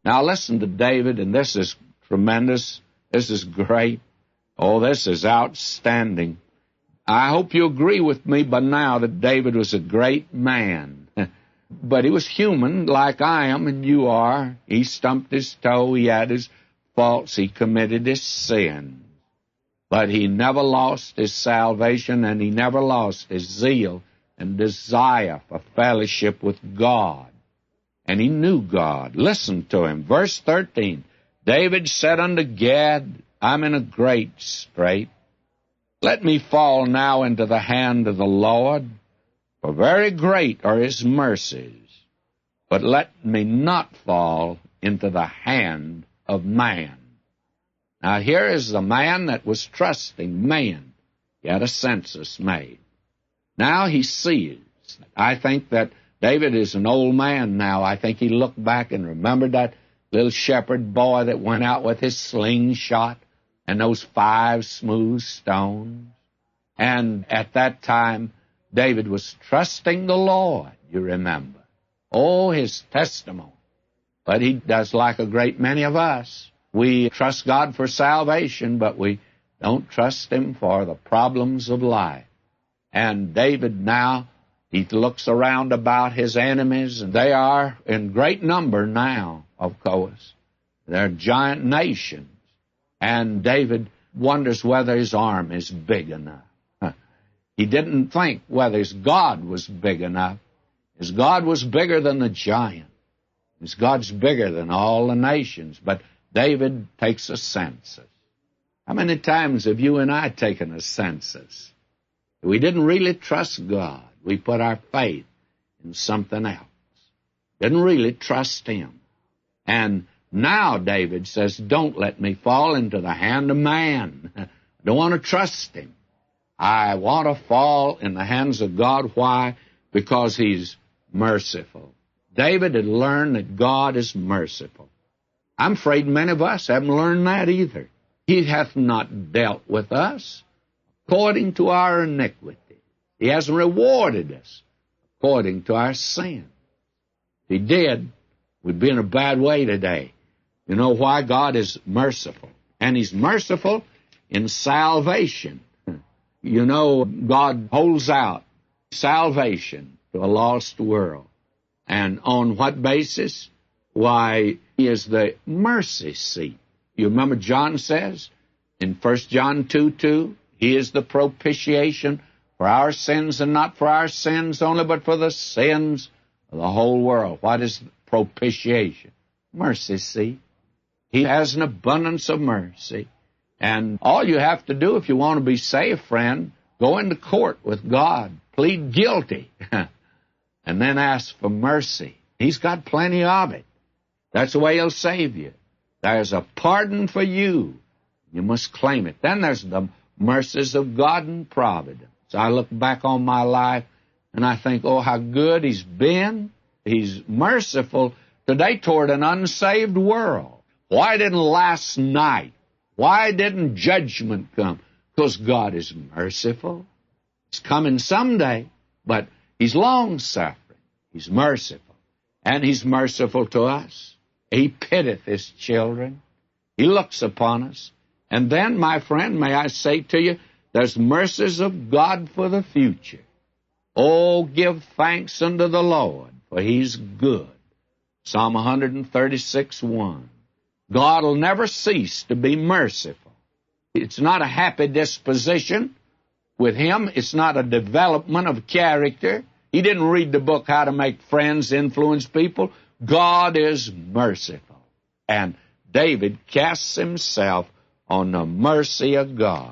Now listen to David, and this is tremendous. This is great. Oh, this is outstanding. I hope you agree with me by now that David was a great man. But he was human like I am and you are. He stumped his toe. He had his faults. He committed his sin. But he never lost his salvation, and he never lost his zeal and desire for fellowship with God. And he knew God. Listen to him. Verse 13. David said unto Gad, I'm in a great strait. Let me fall now into the hand of the Lord, for very great are his mercies. But let me not fall into the hand of man. Now here is the man that was trusting man. He had a census made. Now he sees. I think that David is an old man now. I think he looked back and remembered that little shepherd boy that went out with his slingshot and those 5 smooth stones. And at that time, David was trusting the Lord, you remember. Oh, his testimony. But he does like a great many of us. We trust God for salvation, but we don't trust him for the problems of life. And David now, he looks around about his enemies, and they are in great number now, of course. They're giant nations. And David wonders whether his arm is big enough. He didn't think whether his God was big enough. His God was bigger than the giant. His God's bigger than all the nations. But David takes a census. How many times have you and I taken a census? We didn't really trust God. We put our faith in something else. Didn't really trust him. And now David says, don't let me fall into the hand of man. I don't want to trust him. I want to fall in the hands of God. Why? Because he's merciful. David had learned that God is merciful. I'm afraid many of us haven't learned that either. He hath not dealt with us according to our iniquity. He hasn't rewarded us according to our sin. If he did, we'd be in a bad way today. You know why? God is merciful. And he's merciful in salvation. You know, God holds out salvation to a lost world. And on what basis? Why, he is the mercy seat. You remember John says in 1 John 2:2, he is the propitiation for our sins, and not for our sins only, but for the sins of the whole world. What is propitiation? Mercy seat. He has an abundance of mercy. And all you have to do if you want to be saved, friend, go into court with God, plead guilty, and then ask for mercy. He's got plenty of it. That's the way he'll save you. There's a pardon for you. You must claim it. Then there's the mercies of God and providence. I look back on my life, and I think, oh, how good he's been. He's merciful today toward an unsaved world. Why didn't last night? Why didn't judgment come? Because God is merciful. It's coming someday, but he's long-suffering. He's merciful. And he's merciful to us. He pitteth his children. He looks upon us. And then, my friend, may I say to you, there's mercies of God for the future. Oh, give thanks unto the Lord, for he's good. Psalm 136:1. God will never cease to be merciful. It's not a happy disposition with him. It's not a development of character. He didn't read the book How to Make Friends, Influence People. God is merciful. And David casts himself on the mercy of God.